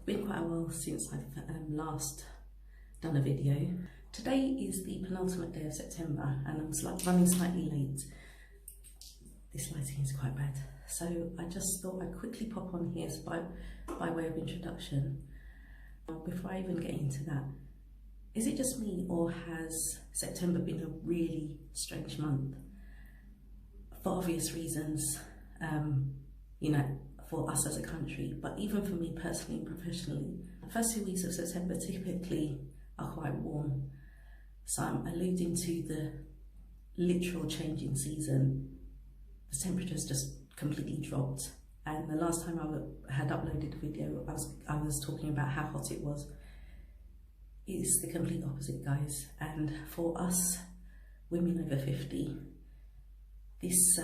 been quite a while since I've last done a video. Today is the penultimate day of September and I'm running slightly late. This lighting is quite bad. So I just thought I'd quickly pop on here by way of introduction. Before I even get into that, is it just me or has September been a really strange month? For obvious reasons, you know, for us as a country, but even for me personally and professionally. The first 2 weeks of September typically are quite warm. So I'm alluding to the literal change in season. The temperature's just completely dropped. And the last time I had uploaded a video, I was talking about how hot it was. It's the complete opposite, guys. And for us, women over 50, this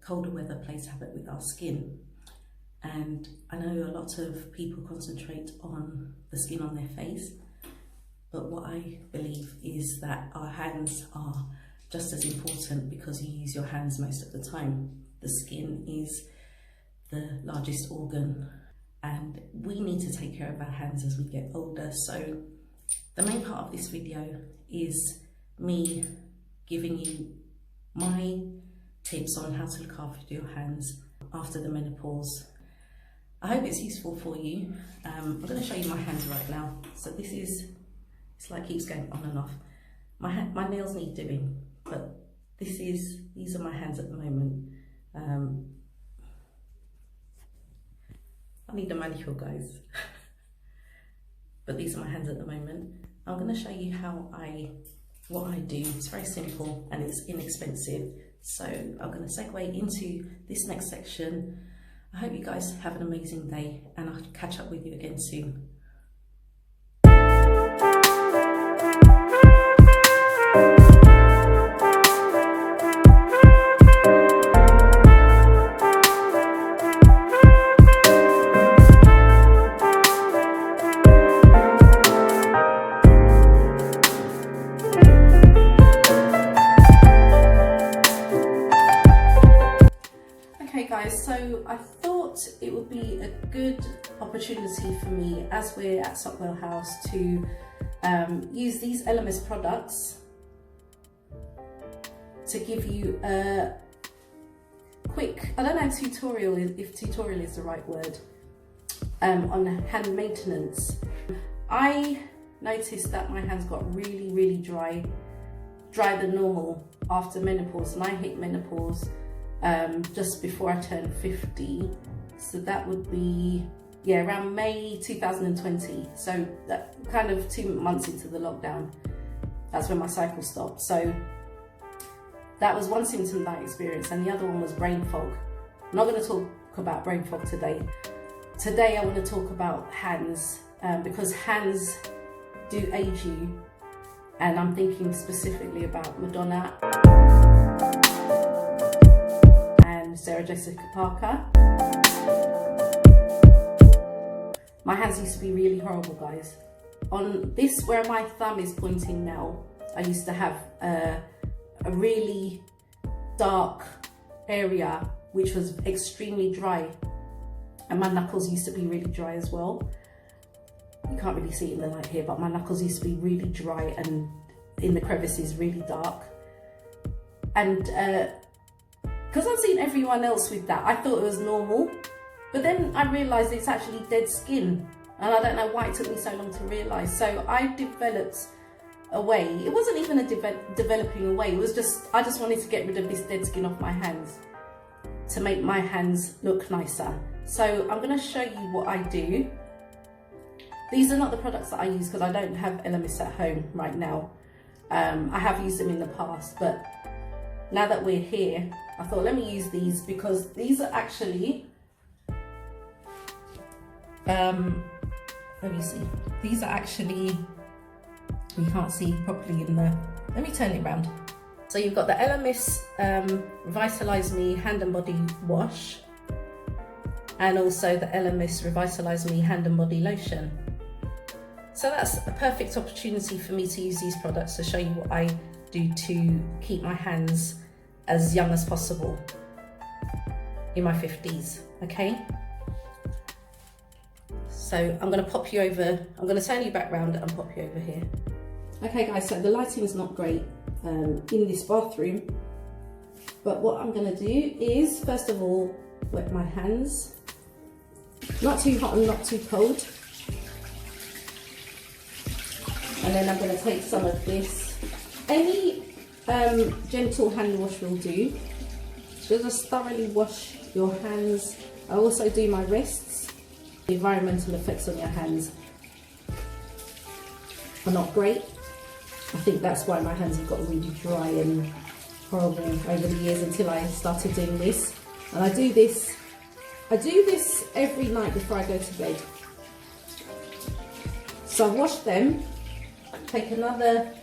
colder weather plays havoc with our skin. And I know a lot of people concentrate on the skin on their face, but what I believe is that our hands are just as important because you use your hands most of the time. The skin is the largest organ and we need to take care of our hands as we get older. So the main part of this video is me giving you my tips on how to look after your hands after the menopause. I hope it's useful for you. I'm going to show you my hands right now. So this is, it's like keeps going on and off. My nails need doing, but these are my hands at the moment. I need a manicure, guys. But these are my hands at the moment. I'm going to show you what I do. It's very simple and it's inexpensive. So I'm going to segue into this next section. I hope you guys have an amazing day and I'll catch up with you again soon. So I thought it would be a good opportunity for me as we're at Stockwell House to use these LMS products to give you a quick, I don't know if tutorial is the right word, on hand maintenance. I noticed that my hands got really drier than normal after menopause, and I hit menopause just before I turned 50, so that would be around May 2020, so that kind of 2 months into the lockdown, that's when my cycle stopped. So that was one symptom that I experienced, and the other one was brain fog. I'm not going to talk about brain fog today. Today I want to talk about hands, because hands do age you, and I'm thinking specifically about Madonna, Sarah Jessica Parker. My hands used to be really horrible, guys. On this, where my thumb is pointing now, I used to have a really dark area which was extremely dry, and my knuckles used to be really dry as well. You can't really see it in the light here, but my knuckles used to be really dry and in the crevices really dark. And because I've seen everyone else with that, I thought it was normal, but then I realised it's actually dead skin, and I don't know why it took me so long to realise. So I developed a way. It wasn't even a developing a way. It was just, I just wanted to get rid of this dead skin off my hands to make my hands look nicer. So I'm going to show you what I do. These are not the products that I use because I don't have LMS at home right now. I have used them in the past, but now that we're here, I thought let me use these because these are actually, let me see, these are actually, you can't see properly in the, let me turn it around. So you've got the LMS Revitalize Me Hand and Body Wash, and also the LMS Revitalize Me Hand and Body Lotion. So that's a perfect opportunity for me to use these products to show you what I do to keep my hands as young as possible in my 50s, okay? So So I'm going to pop you over, I'm going to turn you back round and pop you over here. Okay guys, so the lighting's not great in this bathroom, but what I'm going to do is, first of all, wet my hands. Not too hot and not too cold. And then I'm going to take some of this. Any gentle hand wash will do. So just thoroughly wash your hands. I also do my wrists. The environmental effects on your hands are not great. I think that's why my hands have got really dry and horrible over the years until I started doing this. And I do this every night before I go to bed. So I've washed them. Take another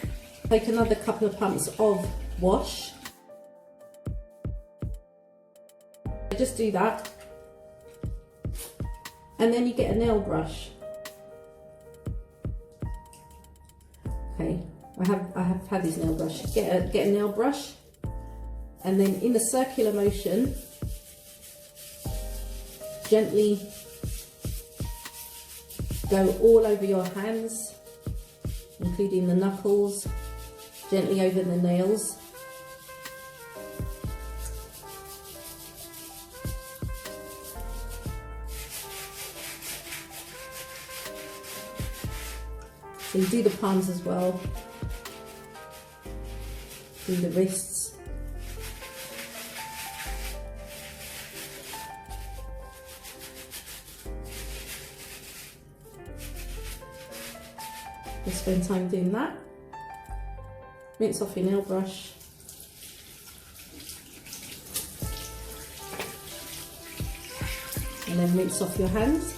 couple of pumps of wash. Just do that. And then you get a nail brush. Okay, I have had this nail brush. Get a nail brush, and then in a circular motion, gently go all over your hands, including the knuckles, gently over the nails. So you do the palms as well, do the wrists. Just spend time doing that. Rinse off your nail brush. And then rinse off your hands.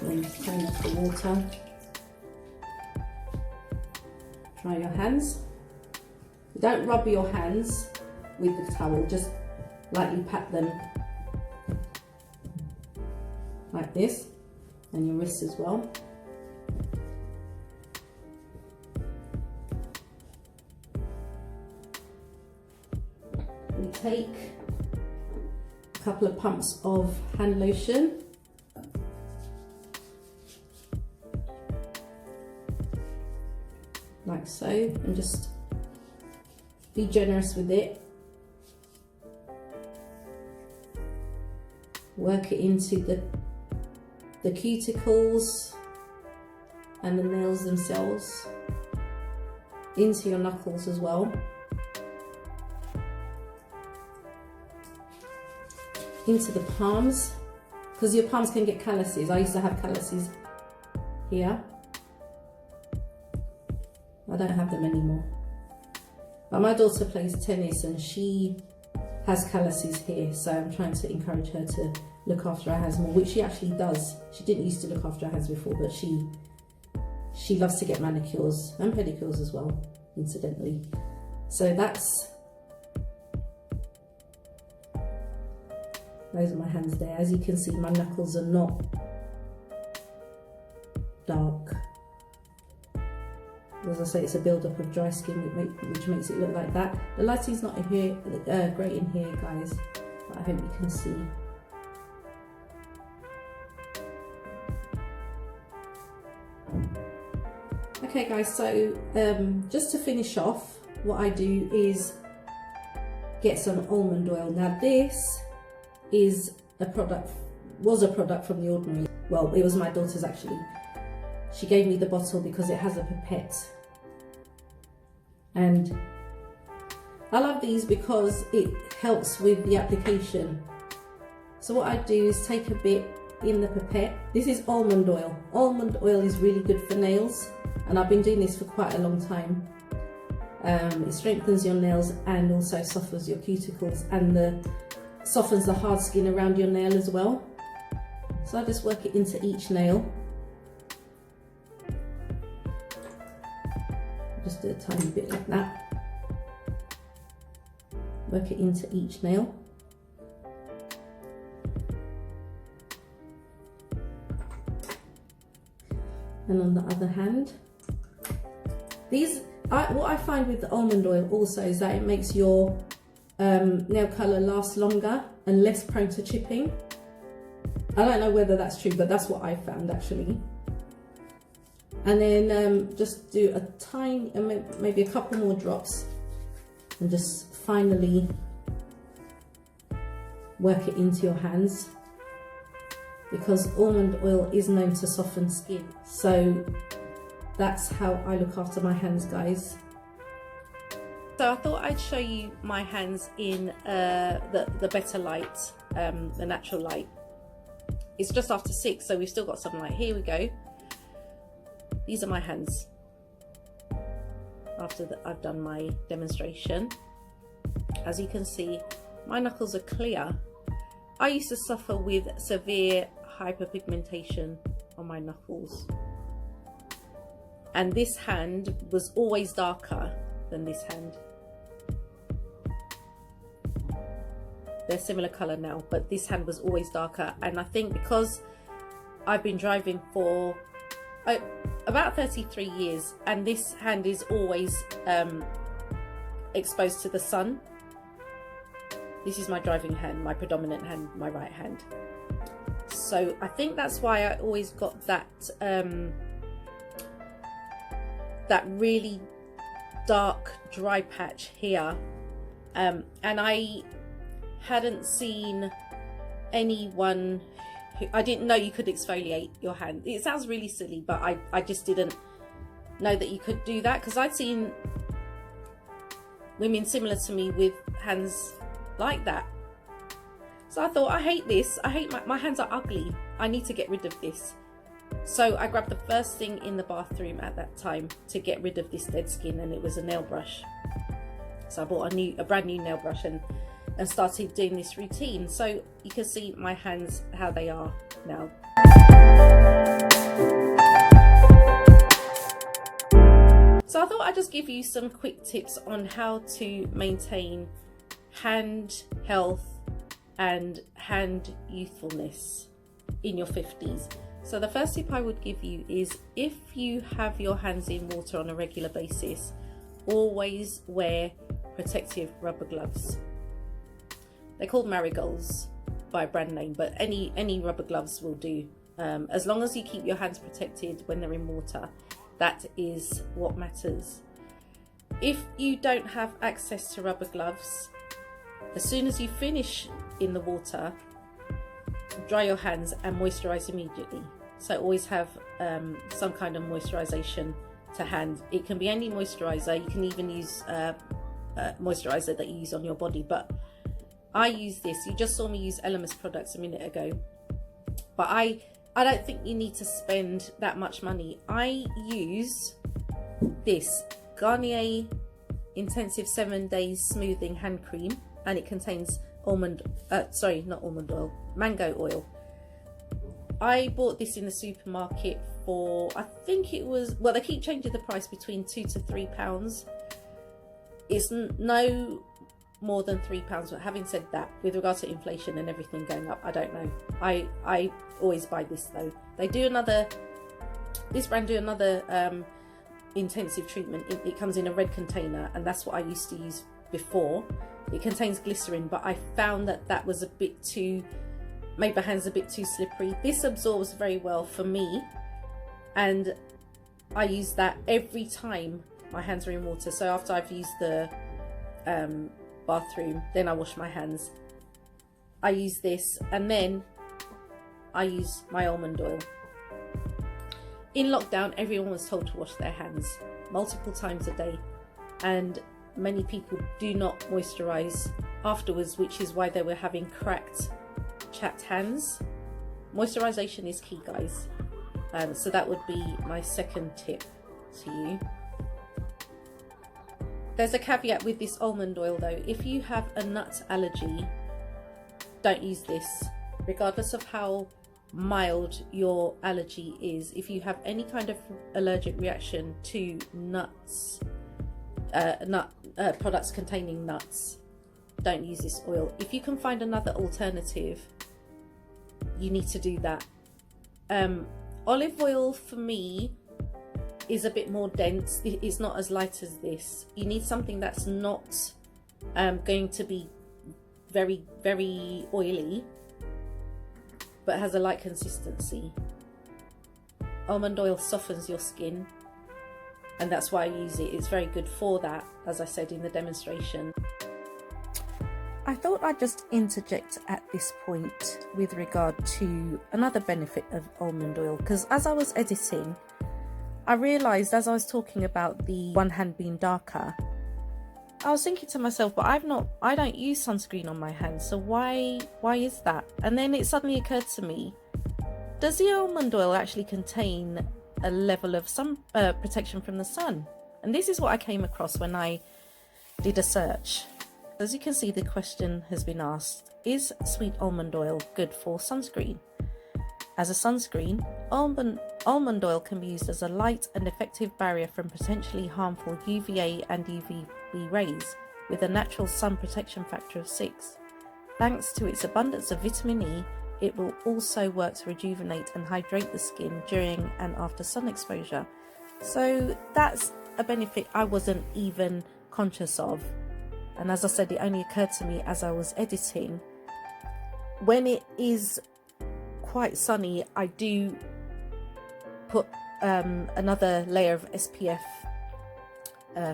And then turn off the water. Dry your hands. Don't rub your hands with the towel, just lightly pat them like this, and your wrists as well. We take a couple of pumps of hand lotion. Like so, and just be generous with it. Work it into the cuticles and the nails themselves, into your knuckles as well, into the palms, because your palms can get calluses. I used to have calluses here. I don't have them anymore. But my daughter plays tennis and she has calluses here, so I'm trying to encourage her to look after her hands more, which she actually does. She didn't used to look after her hands before, but she loves to get manicures and pedicures as well, incidentally. So those are my hands there. As you can see, my knuckles are not dark. As I say, it's a build-up of dry skin which makes it look like that. The lighting's not here, great in here, guys, but I hope you can see. Okay guys, so just to finish off, what I do is get some almond oil. Now this was a product from The Ordinary. Well, it was my daughter's actually. She gave me the bottle because it has a pipette. And I love these because it helps with the application. So what I do is take a bit in the pipette. This is almond oil. Almond oil is really good for nails, and I've been doing this for quite a long time. It strengthens your nails and also softens your cuticles, and softens the hard skin around your nail as well. So I just work it into each nail. Just do a tiny bit like that. Work it into each nail. and on the other hand. What I find with the almond oil also is that it makes your nail colour last longer and less prone to chipping. I don't know whether that's true, but that's what I found actually. And then just do a tiny, maybe a couple more drops, and just finally work it into your hands, because almond oil is known to soften skin. So that's how I look after my hands, guys. So I thought I'd show you my hands in the better light, the natural light. It's just after 6, so we've still got some light. Here we go. These are my hands after I've done my demonstration. As you can see, my knuckles are clear. I used to suffer with severe hyperpigmentation on my knuckles, and this hand was always darker than this hand. They're similar colour now, but this hand was always darker, and I think because I've been driving for about 33 years, and this hand is always exposed to the sun. This is my driving hand, my predominant hand, my right hand. So I think that's why I always got that that really dark dry patch here, and I hadn't seen anyone I didn't know you could exfoliate your hand. It sounds really silly, but I just didn't know that you could do that, because I'd seen women similar to me with hands like that. So I thought, I hate this. I hate my hands are ugly. I need to get rid of this. So I grabbed the first thing in the bathroom at that time to get rid of this dead skin, and it was a nail brush. So I bought a brand new nail brush and started doing this routine. So you can see my hands, how they are now. So I thought I'd just give you some quick tips on how to maintain hand health and hand youthfulness in your 50s. So the first tip I would give you is, if you have your hands in water on a regular basis, always wear protective rubber gloves. They're called Marigolds by brand name, but any rubber gloves will do. As long as you keep your hands protected when they're in water, that is what matters. If you don't have access to rubber gloves, as soon as you finish in the water, dry your hands and moisturize immediately. So always have some kind of moisturization to hand. It can be any moisturizer. You can even use moisturizer that you use on your body, but I use this. You just saw me use Elemis products a minute ago, but I don't think you need to spend that much money. I use this Garnier Intensive 7 Days Smoothing Hand Cream, and it contains mango oil. I bought this in the supermarket for, I think it was, well, they keep changing the price, between £2 to £3. It's no more than £3, but having said that, with regard to inflation and everything going up, I don't know. I always buy this though. They do this brand do another intensive treatment. It comes in a red container, and that's what I used to use before. It contains glycerin, but I found that was a bit too, made my hands a bit too slippery. This absorbs very well for me, and I use that every time my hands are in water. So after I've used the bathroom, then I wash my hands. I use this, and then I use my almond oil. In lockdown, everyone was told to wash their hands multiple times a day, and many people do not moisturize afterwards, which is why they were having cracked, chapped hands. Moisturization is key, guys. So that would be my second tip to you. There's a caveat with this almond oil though. If you have a nut allergy, don't use this, regardless of how mild your allergy is. If you have any kind of allergic reaction to nuts, products containing nuts, don't use this oil. If you can find another alternative, you need to do that. Olive oil for me is a bit more dense. It's not as light as this. You need something that's not going to be very, very oily, but has a light consistency. Almond oil softens your skin, and that's why I use it. It's very good for that, as I said in the demonstration. I thought I'd just interject at this point with regard to another benefit of almond oil, because as I was editing, I realised as I was talking about the one hand being darker, I was thinking to myself, but I don't use sunscreen on my hands, so why is that? And then it suddenly occurred to me, does the almond oil actually contain a level of sun protection from the sun? And this is what I came across when I did a search. As you can see, the question has been asked, is sweet almond oil good for sunscreen? As a sunscreen, almond oil can be used as a light and effective barrier from potentially harmful UVA and UVB rays with a natural sun protection factor of 6. Thanks to its abundance of vitamin E, it will also work to rejuvenate and hydrate the skin during and after sun exposure. So that's a benefit I wasn't even conscious of. And as I said, it only occurred to me as I was editing. When it is quite sunny, I do put another layer of SPF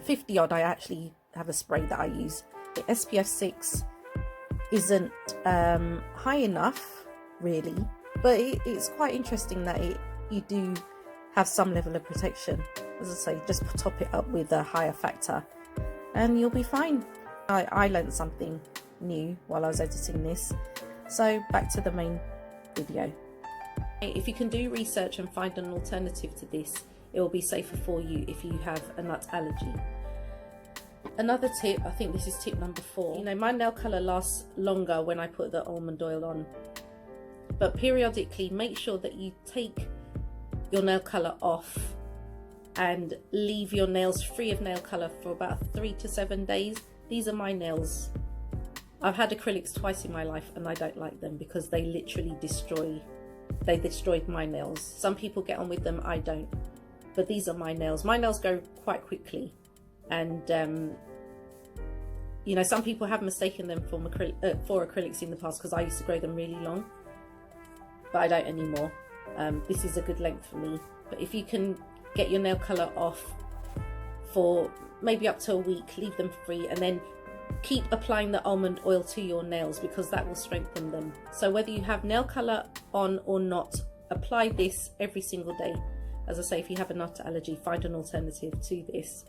50 odd. I actually have a spray that I use. The SPF 6 isn't high enough really, but it's quite interesting that you do have some level of protection. As I say, just top it up with a higher factor and you'll be fine. I learned something new while I was editing this. So back to the main video. If you can do research and find an alternative to this, it will be safer for you if you have a nut allergy. Another tip, I think this is tip number 4. You know, my nail colour lasts longer when I put the almond oil on, but periodically make sure that you take your nail colour off and leave your nails free of nail colour for about 3 to 7 days. These are my nails. I've had acrylics twice in my life and I don't like them because they literally destroyed my nails. Some people get on with them, I don't. But these are my nails. My nails go quite quickly. And, you know, some people have mistaken them for acrylics in the past because I used to grow them really long. But I don't anymore. This is a good length for me. But if you can get your nail colour off for maybe up to a week, leave them free, and then keep applying the almond oil to your nails because that will strengthen them. So whether you have nail colour on or not, apply this every single day. As I say, if you have a nut allergy, find an alternative to this.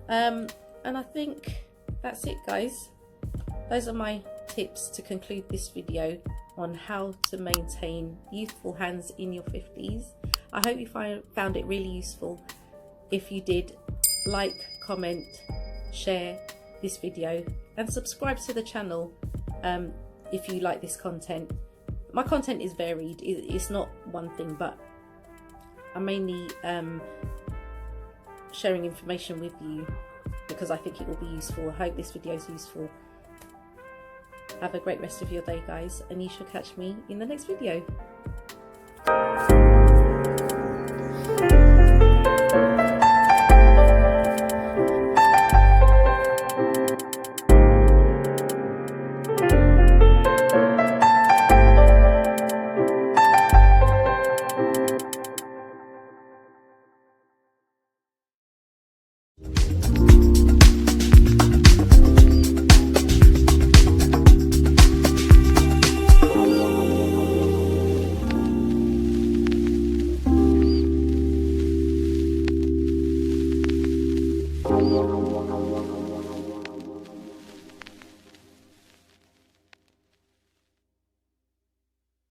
And I think that's it, guys. Those are my tips to conclude this video on how to maintain youthful hands in your 50s. I hope you found it really useful. If you did, like, comment, share this video and subscribe to the channel if you like this content. My content is varied, it's not one thing, but I'm mainly sharing information with you because I think it will be useful. I hope this video is useful. Have a great rest of your day, guys, and you shall catch me in the next video.